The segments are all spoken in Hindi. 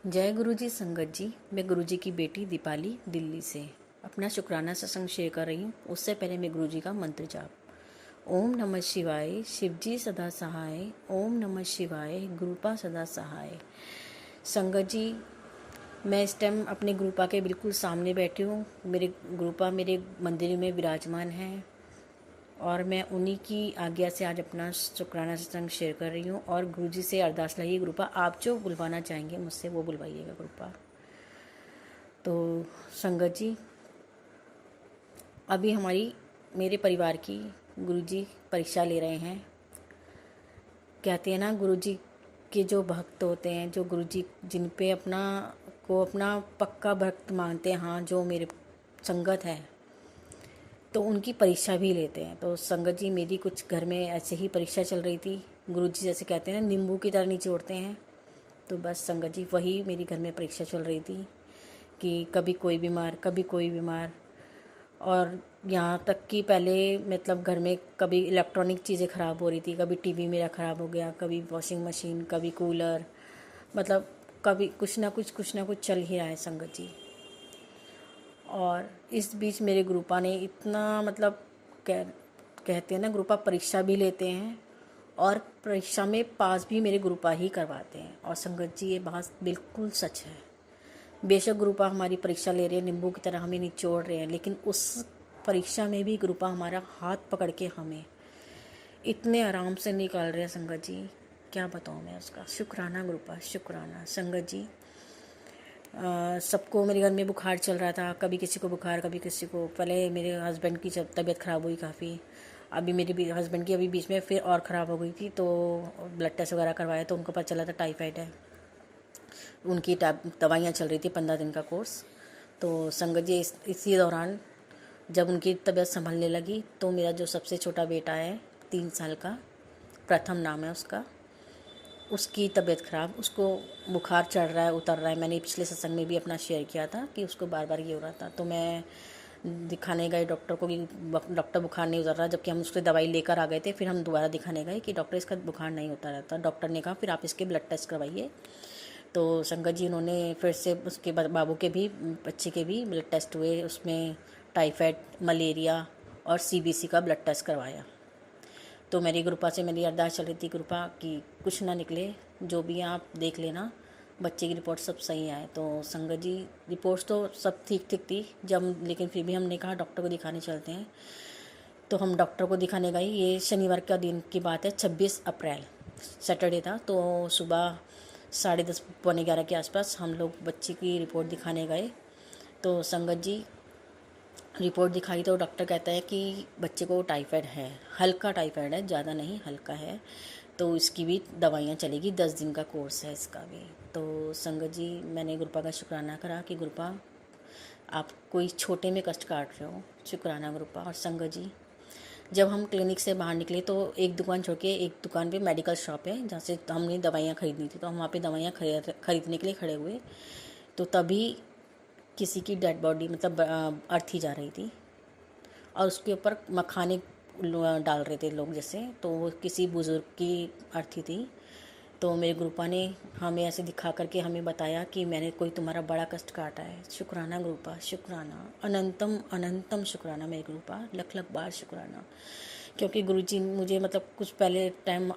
जय गुरु जी संगत जी। मैं गुरु जी की बेटी दीपाली दिल्ली से अपना शुक्राना सत्संग शेयर कर रही हूँ। उससे पहले मैं गुरु जी का मंत्र जाप। ओम नमः शिवाय, शिव जी सदा सहाय। ओम नमः शिवाय, गुरुपा सदा सहाय। संगत जी, मैं इस टाइम अपने गुरुपा के बिल्कुल सामने बैठी हूँ। मेरे गुरुपा मेरे मंदिर में विराजमान हैं और मैं उन्हीं की आज्ञा से आज अपना शुक्राना सत्संग शेयर कर रही हूँ। और गुरुजी से अरदास लाइए, गुरुपा आप जो बुलवाना चाहेंगे मुझसे वो बुलवाइएगा गुरुपा। तो संगत जी, अभी मेरे परिवार की गुरुजी परीक्षा ले रहे हैं। कहते हैं ना, गुरुजी के जो भक्त होते हैं, जो गुरुजी जिन पे अपना पक्का भक्त मानते हैं, हाँ जो मेरे संगत है, तो उनकी परीक्षा भी लेते हैं। तो संगत जी, मेरी कुछ घर में ऐसे ही परीक्षा चल रही थी। गुरुजी जैसे कहते हैं ना, नींबू की तरह नीचे उड़ते हैं। तो बस संगत जी, वही मेरी घर में परीक्षा चल रही थी कि कभी कोई बीमार, कभी कोई बीमार। और यहाँ तक कि पहले मतलब घर में कभी इलेक्ट्रॉनिक चीज़ें ख़राब हो रही थी, कभी टीवी मेरा ख़राब हो गया, कभी वॉशिंग मशीन, कभी कूलर, मतलब कभी कुछ ना कुछ चल ही रहा है संगत जी। और इस बीच मेरे गुरुपा ने इतना मतलब कहते हैं ना, गुरुपा परीक्षा भी लेते हैं और परीक्षा में पास भी मेरे गुरुपा ही करवाते हैं। और संगत जी, ये बात बिल्कुल सच है। बेशक गुरुपा हमारी परीक्षा ले रहे हैं, नींबू की तरह हमें निचोड़ रहे हैं, लेकिन उस परीक्षा में भी गुरुपा हमारा हाथ पकड़ के हमें इतने आराम से निकाल रहे हैं संगत जी, क्या बताऊँ मैं उसका। शुक्राना गुरुपा, शुक्राना। संगत जी, सबको मेरे घर में बुखार चल रहा था, कभी किसी को बुखार, कभी किसी को। पहले मेरे हस्बैंड की जब तबीयत ख़राब हुई काफ़ी, अभी मेरे हस्बैंड की अभी बीच में फिर और ख़राब हो गई थी, तो ब्लड टेस्ट वगैरह करवाया तो उनको पता चला था टाइफाइड है। उनकी दवाइयाँ चल रही थी 15 दिन का कोर्स। तो संगत जी, इसी दौरान जब उनकी तबीयत संभलने लगी तो मेरा जो सबसे छोटा बेटा है 3 साल का, प्रथम नाम है उसका, उसकी तबीयत ख़राब, उसको बुखार चढ़ रहा है, उतर रहा है। मैंने पिछले सत्संग में भी अपना शेयर किया था कि उसको बार बार ये हो रहा था। तो मैं दिखाने गए डॉक्टर को कि डॉक्टर बुखार नहीं उतर रहा, जबकि हम उसकी दवाई लेकर आ गए थे। फिर हम दोबारा दिखाने गए कि डॉक्टर इसका बुखार नहीं उतर रहा था। डॉक्टर ने कहा फिर आप इसके ब्लड टेस्ट करवाइए। तो संगत जी, उन्होंने फिर से उसके बाबू के भी, बच्चे के भी ब्लड टेस्ट हुए। उसमें टाइफाइड, मलेरिया और सीबीसी का ब्लड टेस्ट करवाया। तो मेरी गुरुपा से मेरी अरदास चल रही थी, गुरुपा कि कुछ ना निकले, जो भी आप देख लेना, बच्चे की रिपोर्ट सब सही आए। तो संगत जी, रिपोर्ट्स तो सब ठीक ठीक थी जब, लेकिन फिर भी हमने कहा डॉक्टर को दिखाने चलते हैं। तो हम डॉक्टर को दिखाने गए। ये शनिवार का दिन की बात है, 26 अप्रैल, सैटरडे था। तो सुबह 10:30 पौने 11 के आसपास हम लोग बच्चे की रिपोर्ट दिखाने गए। तो संगत जी, रिपोर्ट दिखाई तो डॉक्टर कहता है कि बच्चे को टाइफाइड है, हल्का टाइफाइड है, ज़्यादा नहीं, हल्का है। तो इसकी भी दवाइयाँ चलेगी, 10 दिन का कोर्स है इसका भी। तो संगत जी, मैंने गुरुपा का शुक्राना करा कि गुरुपा आप कोई छोटे में कष्ट काट रहे हो, शुक्राना गुरुपा। और संगत जी, जब हम क्लिनिक से बाहर निकले तो एक दुकान छोड़ के एक दुकान पे मेडिकल शॉप है जहाँ से हमने दवाइयाँ खरीदनी थी, तो हम वहाँ पे दवाइयाँ खरीदने के लिए खड़े हुए। तो तभी किसी की डेड बॉडी, मतलब अर्थी जा रही थी और उसके ऊपर मखाने डाल रहे थे लोग जैसे। तो वो किसी बुज़ुर्ग की अर्थी थी। तो मेरे गुरुपा ने हमें ऐसे दिखा करके हमें बताया कि मैंने कोई तुम्हारा बड़ा कष्ट काटा है। शुक्राना गुरुपा, शुक्राना, अनंतम अनंतम शुक्राना मेरे गुरुपा, लख लख बार शुक्राना। क्योंकि गुरुजी मुझे मतलब कुछ पहले टाइम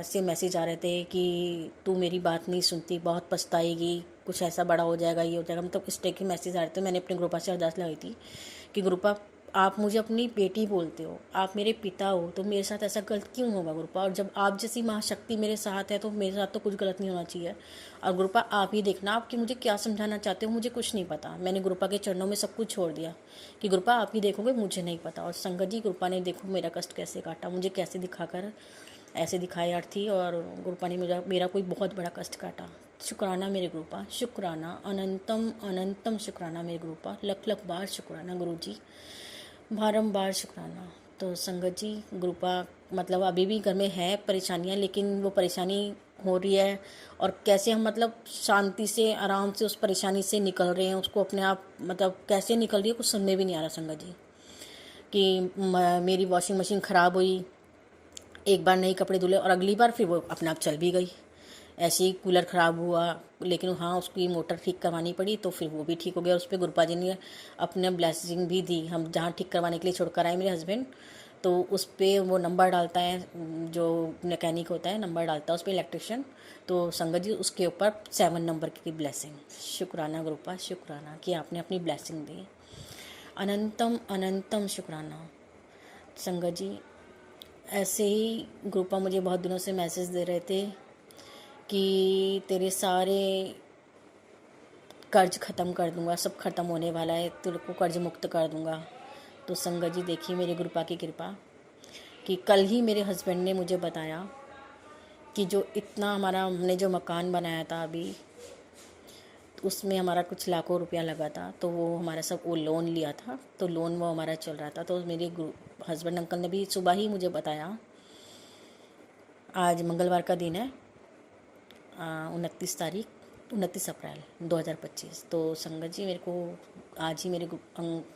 से मैसेज आ रहे थे कि तू मेरी बात नहीं सुनती, बहुत पछताएगी, कुछ ऐसा बड़ा हो जाएगा, ये हो जाएगा, मतलब इस टाइप के मैसेज आ रहे थे। मैंने अपने गुरुपा से अरदास लगाई थी कि गुरुपा, आप मुझे अपनी बेटी बोलते हो, आप मेरे पिता हो, तो मेरे साथ ऐसा गलत क्यों होगा गुरुपा। और जब आप जैसी महाशक्ति मेरे साथ है तो मेरे साथ तो कुछ गलत नहीं होना चाहिए। और गुरुपा, आप ही देखना आप कि मुझे क्या समझाना चाहते हो, मुझे कुछ नहीं पता। मैंने गुरुपा के चरणों में सब कुछ छोड़ दिया कि गुरुपा आप ही देखोगे, मुझे नहीं पता। और संगत जी, गुरुपा ने देखो मेरा कष्ट कैसे काटा, मुझे कैसे दिखाकर ऐसे दिखाए अर्थी, और गुरुपा ने मेरा कोई बहुत बड़ा कष्ट काटा। शुक्राना मेरे गुरुपा, शुक्राना, अनंतम अनंतम शुक्राना मेरे गुरुपा, लख लख बार शुक्राना गुरु जी, बारंबार शुक्राना। तो संगत जी, गुरुपा मतलब अभी भी घर में है परेशानियां, लेकिन वो परेशानी हो रही है और कैसे हम मतलब शांति से आराम से उस परेशानी से निकल रहे हैं, उसको अपने आप मतलब कैसे निकल रही है कुछ समझ में भी नहीं आ रहा संगत जी। कि मेरी वॉशिंग मशीन ख़राब हुई, एक बार नए कपड़े धुले और अगली बार फिर वो अपने आप चल भी गई। ऐसे ही कूलर ख़राब हुआ, लेकिन हाँ उसकी मोटर ठीक करवानी पड़ी तो फिर वो भी ठीक हो गया। उस पर गुरपा जी ने अपने ब्लेसिंग भी दी। हम जहाँ ठीक करवाने के लिए छोड़कर आए मेरे हस्बैंड, तो उस पर वो नंबर डालता है, जो मैकेनिक होता है नंबर डालता है उस पर, इलेक्ट्रिशियन। तो संगत जी उसके ऊपर 7 नंबर की ब्लेसिंग। शुक्राना गुरुपा, शुक्राना कि आपने अपनी ब्लेसिंग दी। अनंतम अनंतम शुक्राना संगत जी। ऐसे ही ग्रुपा मुझे बहुत दिनों से मैसेज दे रहे थे कि तेरे सारे कर्ज ख़त्म कर दूंगा, सब ख़त्म होने वाला है, तेरे को कर्ज मुक्त कर दूंगा। तो संगत जी देखिए मेरे ग्रुपा की कृपा कि कल ही मेरे हस्बैंड ने मुझे बताया कि जो इतना हमारा हमने जो मकान बनाया था अभी, उसमें हमारा कुछ लाखों रुपया लगा था, तो वो हमारा सब वो लोन लिया था, तो लोन वो हमारा चल रहा था। तो मेरे हस्बैंड अंकल ने भी सुबह ही मुझे बताया, आज मंगलवार का दिन है, 29 अप्रैल 2025। तो संगत जी मेरे को आज ही मेरे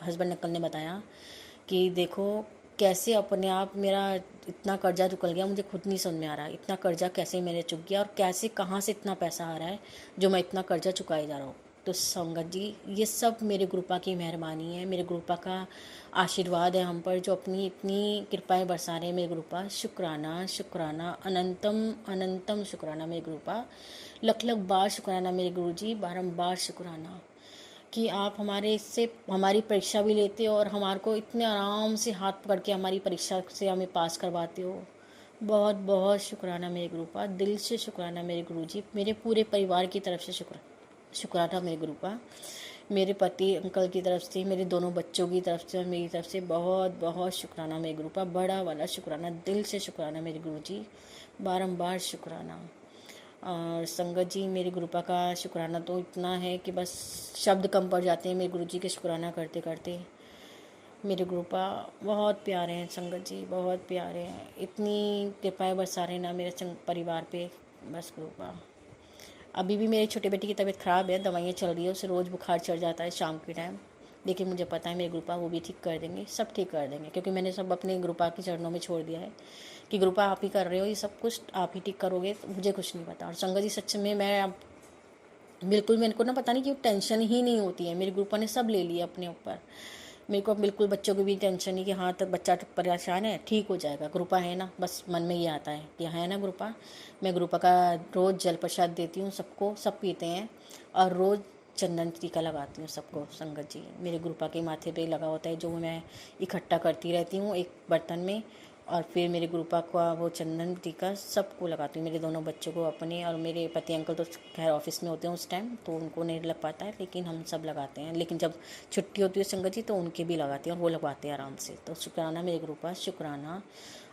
हस्बैंड अंकल ने बताया कि देखो कैसे अपने आप मेरा इतना कर्जा चुकल गया, मुझे खुद नहीं समझ में आ रहा इतना कर्जा कैसे मेरे चुक गया, और कैसे कहाँ से इतना पैसा आ रहा है जो मैं इतना कर्जा चुकाए जा रहा हूँ। तो संगत जी ये सब मेरे गुरुपा की मेहरबानी है, मेरे गुरुपा का आशीर्वाद है हम पर, जो अपनी इतनी कृपाएं बरसा रहे हैं मेरे गुरुपा। शुक्राना शुक्राना अनंतम अनंतम शुक्राना मेरे गुरुपा। लख लख बार शुक्राना मेरे गुरुजी, बारंबार शुक्राना कि आप हमारे से हमारी परीक्षा भी लेते हो और हमारे को इतने आराम से हाथ पकड़ के हमारी परीक्षा से हमें पास करवाते हो। बहुत बहुत शुक्राना मेरे गुरुपा, दिल से शुक्राना मेरे गुरुजी, मेरे पूरे परिवार की तरफ से शुक्राना मेरे गुरुपा, मेरे पति अंकल की तरफ से, मेरे दोनों बच्चों की तरफ से और मेरी तरफ से बहुत बहुत शुक्राना मेरे गुरुपा, बड़ा वाला शुक्राना, दिल से शुक्राना मेरे गुरुजी, बारंबार शुक्राना। और संगत जी मेरे गुरुपा का शुक्राना तो इतना है कि बस शब्द कम पड़ जाते हैं मेरे गुरुजी के शुक्राना करते करते। मेरे गुरुपा बहुत प्यारे हैं संगत जी, बहुत प्यारे हैं, इतनी कृपाएं बरसा रहे ना मेरे परिवार पे। बस गुरुपा अभी भी मेरी छोटे बेटी की तबीयत ख़राब है, दवाइयाँ चल रही है, उसे रोज़ बुखार चढ़ जाता है शाम के टाइम, लेकिन मुझे पता है मेरे गुरुपा वो भी ठीक कर देंगे, सब ठीक कर देंगे, क्योंकि मैंने सब अपने गुरुपा के चरणों में छोड़ दिया है कि गुरुपा आप ही कर रहे हो, ये सब कुछ आप ही ठीक करोगे, तो मुझे कुछ नहीं पता। और संगत जी सच में मैं अब बिल्कुल, मेरे को ना पता नहीं क्यों टेंशन ही नहीं होती है, मेरे गुरुपा ने सब ले लिया अपने ऊपर। मेरे को बिल्कुल बच्चों की भी टेंशन नहीं कि हाँ तक बच्चा परेशान है, ठीक हो जाएगा, गुरुपा है ना, बस मन में ये आता है कि है ना गुरुपा। मैं गुरुपा का रोज़ जल प्रसाद देती हूँ सबको, सब पीते हैं, और रोज़ चंदन टीका लगाती हूँ सबको। संगत जी मेरे गुरुपा के माथे पे लगा होता है, जो मैं इकट्ठा करती रहती हूँ एक बर्तन में, और फिर मेरे गुरुपा का वो चंदन टीका सबको लगाती हूँ, मेरे दोनों बच्चों को अपने, और मेरे पति अंकल तो खैर ऑफिस में होते हैं उस टाइम तो उनको नहीं लग पाता है, लेकिन हम सब लगाते हैं, लेकिन जब छुट्टी होती है संगत जी तो उनके भी लगाते हैं और वो लगवाते हैं आराम से। तो शुक्राना मेरे गुरुपा, शुक्राना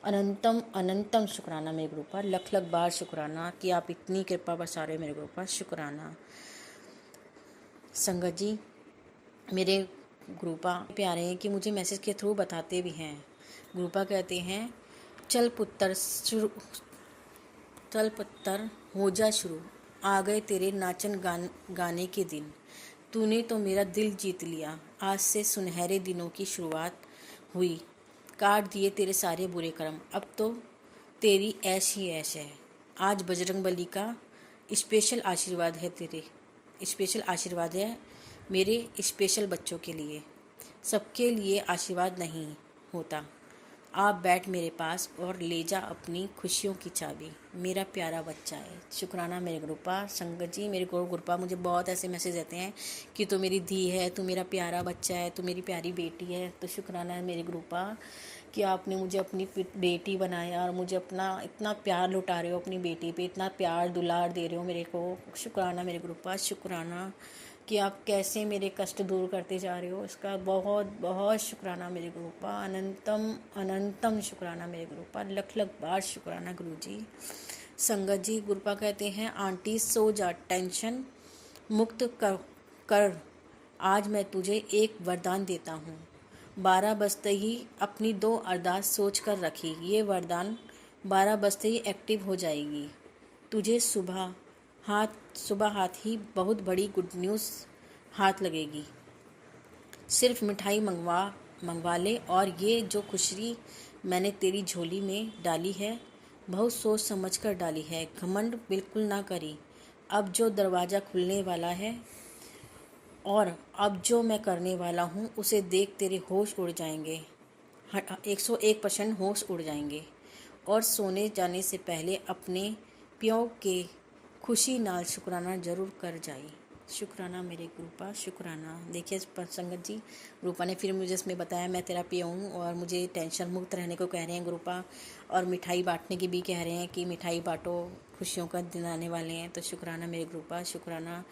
अनंतम अनंतम शुक्राना मेरे गुरुपा, लख लख बार शुक्राना कि आप इतनी कृपा बरसा रहे मेरे गुरुपा, शुक्राना। संगत जी मेरे गुरुपा प्यारे हैं कि मुझे मैसेज के थ्रू बताते भी हैं। गुरुपा कहते हैं, चल पुत्तर हो जा शुरू, आ गए तेरे नाचन गाने के दिन, तूने तो मेरा दिल जीत लिया, आज से सुनहरे दिनों की शुरुआत हुई, काट दिए तेरे सारे बुरे कर्म, अब तो तेरी ऐश ही ऐश है। आज बजरंगबली का स्पेशल आशीर्वाद है, तेरे स्पेशल आशीर्वाद है मेरे स्पेशल बच्चों के लिए, सबके लिए आशीर्वाद नहीं होता। आप बैठ मेरे पास और ले जा अपनी खुशियों की चाबी, मेरा प्यारा बच्चा है। शुक्राना मेरे गुरुपा। संगत जी मेरे गुरुपा मुझे बहुत ऐसे मैसेज आते हैं कि तू मेरी धी है, तू मेरा प्यारा बच्चा है, तू मेरी प्यारी बेटी है। तो शुक्राना है मेरे गुरुपा कि आपने मुझे अपनी बेटी बनाया और मुझे अपना इतना प्यार लुटा रहे हो, अपनी बेटी पे इतना प्यार दुलार दे रहे हो मेरे को। शुक्राना मेरे गुरुपा, शुक्राना कि आप कैसे मेरे कष्ट दूर करते जा रहे हो, इसका बहुत बहुत शुक्राना मेरे गुरुपा, अनंतम अनंतम शुक्राना मेरे गुरुपा, लख लख बार शुक्राना गुरुजी। संगत जी गुरुपा कहते हैं, आंटी सो जा, टेंशन मुक्त कर, आज मैं तुझे एक वरदान देता हूँ। 12 बजते ही अपनी 2 अरदास सोच कर रखी, ये वरदान 12 बजते ही एक्टिव हो जाएगी। तुझे सुबह हाथ ही बहुत बड़ी गुड न्यूज़ हाथ लगेगी। सिर्फ मिठाई मंगवा ले, और ये जो खुशरी मैंने तेरी झोली में डाली है बहुत सोच समझ कर डाली है, घमंड बिल्कुल ना करी। अब जो दरवाज़ा खुलने वाला है और अब जो मैं करने वाला हूँ उसे देख तेरे होश उड़ जाएंगे। 101% होश उड़ जाएंगे। और सोने जाने से पहले अपने प्यो के खुशी नाल शुक्राना जरूर कर जाई। शुक्राना मेरे गुरूपा, शुक्राना। देखिए संगत जी, गुरूपा ने फिर मुझे इसमें बताया मैं तेरा पिया हूँ और मुझे टेंशन मुक्त रहने को कह रहे हैं गुरूपा, और मिठाई बांटने की भी कह रहे हैं कि मिठाई बांटो, खुशियों का दिन आने वाले हैं। तो शुक्राना मेरे गुरूपा, शुक्राना।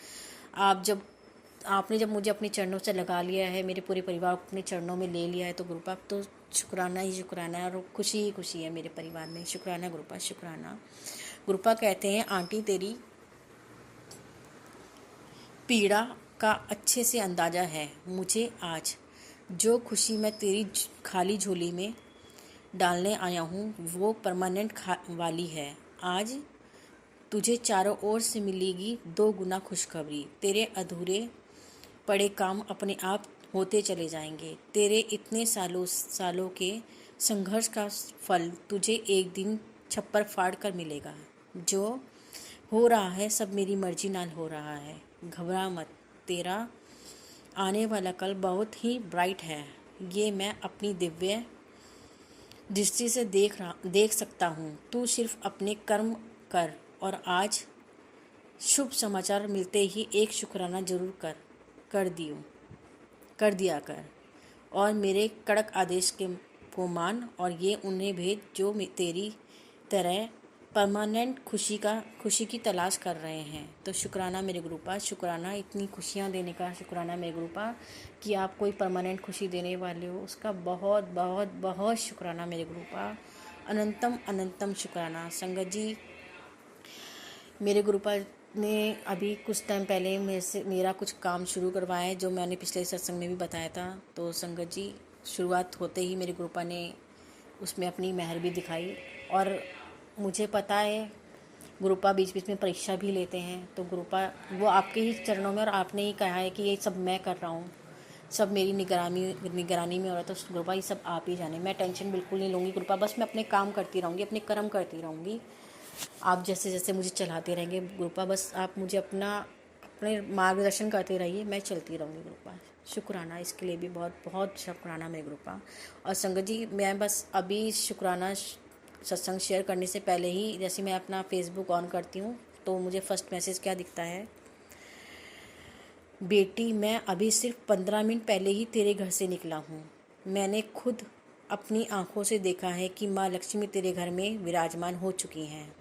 आपने जब मुझे अपने चरणों से लगा लिया है, मेरे पूरे परिवार को अपने चरणों में ले लिया है, तो गुरूपा तो शुक्राना ही शुक्राना है, और खुशी ही खुशी है मेरे परिवार में। शुक्राना गुरूपा, शुक्राना। गुरूपा कहते हैं आंटी तेरी पीड़ा का अच्छे से अंदाज़ा है मुझे आज। जो खुशी मैं तेरी खाली झोली में डालने आया हूँ वो परमानेंट वाली है। आज तुझे चारों ओर से मिलेगी 2 गुना खुशखबरी। तेरे अधूरे पड़े काम अपने आप होते चले जाएंगे। तेरे इतने सालों के संघर्ष का फल तुझे एक दिन छप्पर फाड़ कर मिलेगा। जो हो रहा है सब मेरी मर्जी नाल हो रहा है। घबरा मत, तेरा आने वाला कल बहुत ही ब्राइट है। ये मैं अपनी दिव्य दृष्टि से देख सकता हूँ। तू सिर्फ अपने कर्म कर और आज शुभ समाचार मिलते ही एक शुक्राना जरूर कर दिया कर, और मेरे कड़क आदेश को मान, और ये उन्हें भेज जो तेरी तरह परमानेंट खुशी की तलाश कर रहे हैं। तो शुक्राना मेरे गुरूपा, शुक्राना। इतनी खुशियाँ देने का शुक्राना मेरे गुरूपा कि आप कोई परमानेंट खुशी देने वाले हो, उसका बहुत बहुत बहुत शुक्राना मेरे गुरूपा। अनंतम अनंतम शुक्राना। संगत जी, मेरे गुरुपा ने अभी कुछ टाइम पहले मेरा कुछ काम शुरू करवाया है, जो मैंने पिछले सत्संग में भी बताया था। तो संगत जी, शुरुआत होते ही मेरे गुरुपा ने उसमें अपनी मेहर भी दिखाई, और मुझे पता है गुरुपा बीच बीच में परीक्षा भी लेते हैं। तो गुरुपा वो आपके ही चरणों में, और आपने ही कहा है कि ये सब मैं कर रहा हूँ, सब मेरी निगरानी में हो रहा है। तो गुरुपा ये सब आप ही जाने, मैं टेंशन बिल्कुल नहीं लूँगी गुरुपा। बस मैं अपने काम करती रहूँगी, अपने कर्म करती रहूँगी। आप जैसे जैसे मुझे चलाते रहेंगे गुरुपा, बस आप मुझे अपने मार्गदर्शन करते रहिए, मैं चलती रहूँगी गुरुपा। शुक्राना, इसके लिए भी बहुत बहुत शुक्राना मेरे गुरुपा। और संगत जी, मैं बस अभी शुक्राना सत्संग शेयर करने से पहले ही, जैसे मैं अपना फेसबुक ऑन करती हूँ तो मुझे फर्स्ट मैसेज क्या दिखता है, बेटी मैं अभी सिर्फ 15 मिनट पहले ही तेरे घर से निकला हूँ। मैंने खुद अपनी आंखों से देखा है कि माँ लक्ष्मी तेरे घर में विराजमान हो चुकी हैं।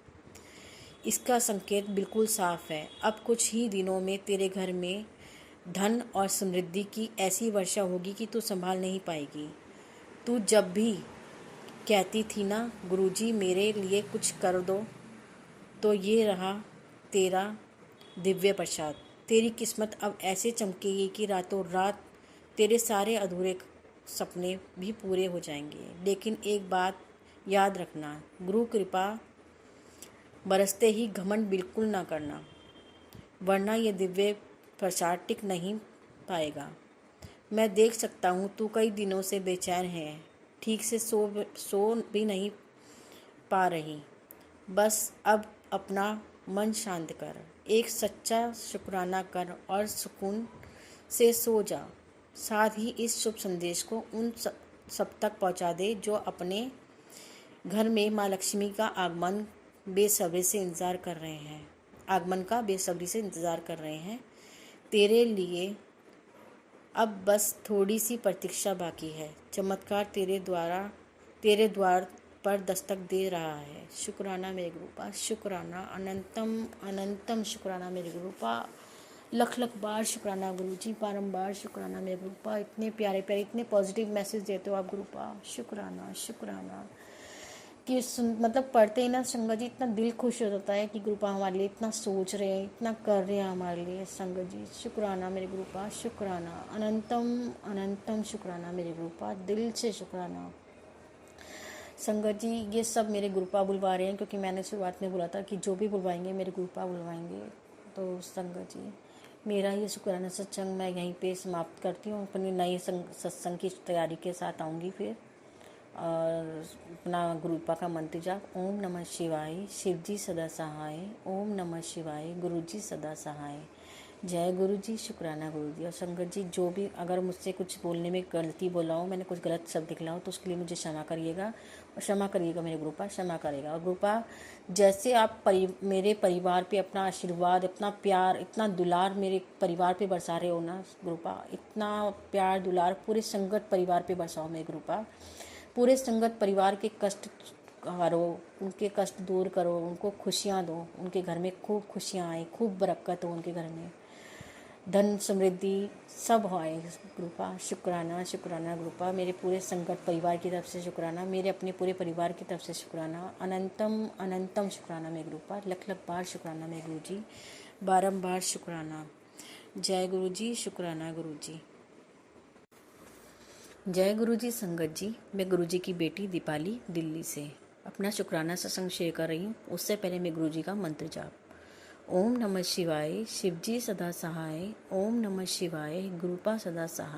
इसका संकेत बिल्कुल साफ है। अब कुछ ही दिनों में तेरे घर में धन और समृद्धि की ऐसी वर्षा होगी कि तू संभाल नहीं पाएगी। तू जब भी कहती थी ना गुरुजी मेरे लिए कुछ कर दो, तो ये रहा तेरा दिव्य प्रसाद। तेरी किस्मत अब ऐसे चमकेगी कि रातों रात तेरे सारे अधूरे सपने भी पूरे हो जाएंगे। लेकिन एक बात याद रखना, गुरु कृपा बरसते ही घमंड बिल्कुल ना करना, वरना ये दिव्य प्रसाद टिक नहीं पाएगा। मैं देख सकता हूँ तू कई दिनों से बेचैन है, ठीक से सो भी नहीं पा रही। बस अब अपना मन शांत कर, एक सच्चा शुक्राना कर और सुकून से सो जा। साथ ही इस शुभ संदेश को उन सब तक पहुँचा दे जो अपने घर में माँ लक्ष्मी का आगमन बेसब्री से इंतज़ार कर रहे हैं, आगमन का बेसब्री से इंतज़ार कर रहे हैं। तेरे लिए अब बस थोड़ी सी प्रतीक्षा बाकी है। चमत्कार तेरे द्वार पर दस्तक दे रहा है। शुक्राना मेरे गुरुपा, शुक्राना। अनंतम अनंतम शुक्राना मेरे गुरुपा। लख लख बार शुक्राना गुरुजी, बारंबार शुक्राना मेरे गुरुपा। इतने प्यारे प्यारे, इतने पॉजिटिव मैसेज देते हो आप गुरुपा। शुक्राना शुक्राना। कि मतलब पढ़ते ही ना संगत जी इतना दिल खुश हो जाता है कि गुरुपा हमारे लिए इतना सोच रहे हैं, इतना कर रहे हैं हमारे लिए। संगत जी शुक्राना मेरे गुरुपा, शुक्राना। अनंतम अनंतम शुक्राना मेरे गुरुपा, दिल से शुक्राना। संगत जी ये सब मेरे गुरुपा बुलवा रहे हैं, क्योंकि मैंने शुरुआत में बोला था कि जो भी बुलवाएंगे मेरे गुरुपा बुलवाएंगे। तो संगत जी मेरा ये शुक्राना सत्संग मैं यहीं पे समाप्त करती हूँ। अपनी नई सत्संग की तैयारी के साथ आऊँगी फिर। और अपना गुरुपा का मंत्र जाप, ओम नमः शिवाय, शिव जी सदा सहाय, ओम नमः शिवाय, गुरु जी सदा सहाय। जय गुरु जी, शुक्राना गुरु जी। और संगत जी, जो भी अगर मुझसे कुछ बोलने में गलती बोला हो, मैंने कुछ गलत शब्द निकला हो, तो उसके लिए मुझे क्षमा करिएगा और क्षमा करिएगा मेरे ग्रुपा, क्षमा करेगा। और ग्रुपा, जैसे आप मेरे परिवार पे अपना आशीर्वाद, अपना प्यार, इतना दुलार मेरे परिवार पे बरसा रहे हो ना ग्रुपा, इतना प्यार दुलार पूरे संगत परिवार पे बरसाओ मेरे ग्रुपा। पूरे संगत परिवार के कष्ट हरो, उनके कष्ट दूर करो, उनको खुशियाँ दो, उनके घर में खूब खुशियाँ आए, खूब बरकत हो उनके घर में, धन समृद्धि सब हो आए ग्रुपा। शुक्राना शुक्राना ग्रुपा, मेरे पूरे संगत परिवार की तरफ से शुक्राना, मेरे अपने पूरे परिवार की तरफ से शुक्राना, अनंतम अनंतम शुक्राना मेरे ग्रुपा, लख लख बार शुक्राना मेरे गुरु जी, बारंबार शुक्राना। जय गुरु जी, शुक्राना गुरु जी। जय गुरु जी। संगत जी, मैं गुरु जी की बेटी दीपाली दिल्ली से अपना शुक्राना सत्संग शेयर कर रही हूँ। उससे पहले मैं गुरु जी का मंत्र जाप, ओम नमः शिवाय, शिवजी सदा सहाय, ओम नमः शिवाय, गुरुपा सदा सहाय।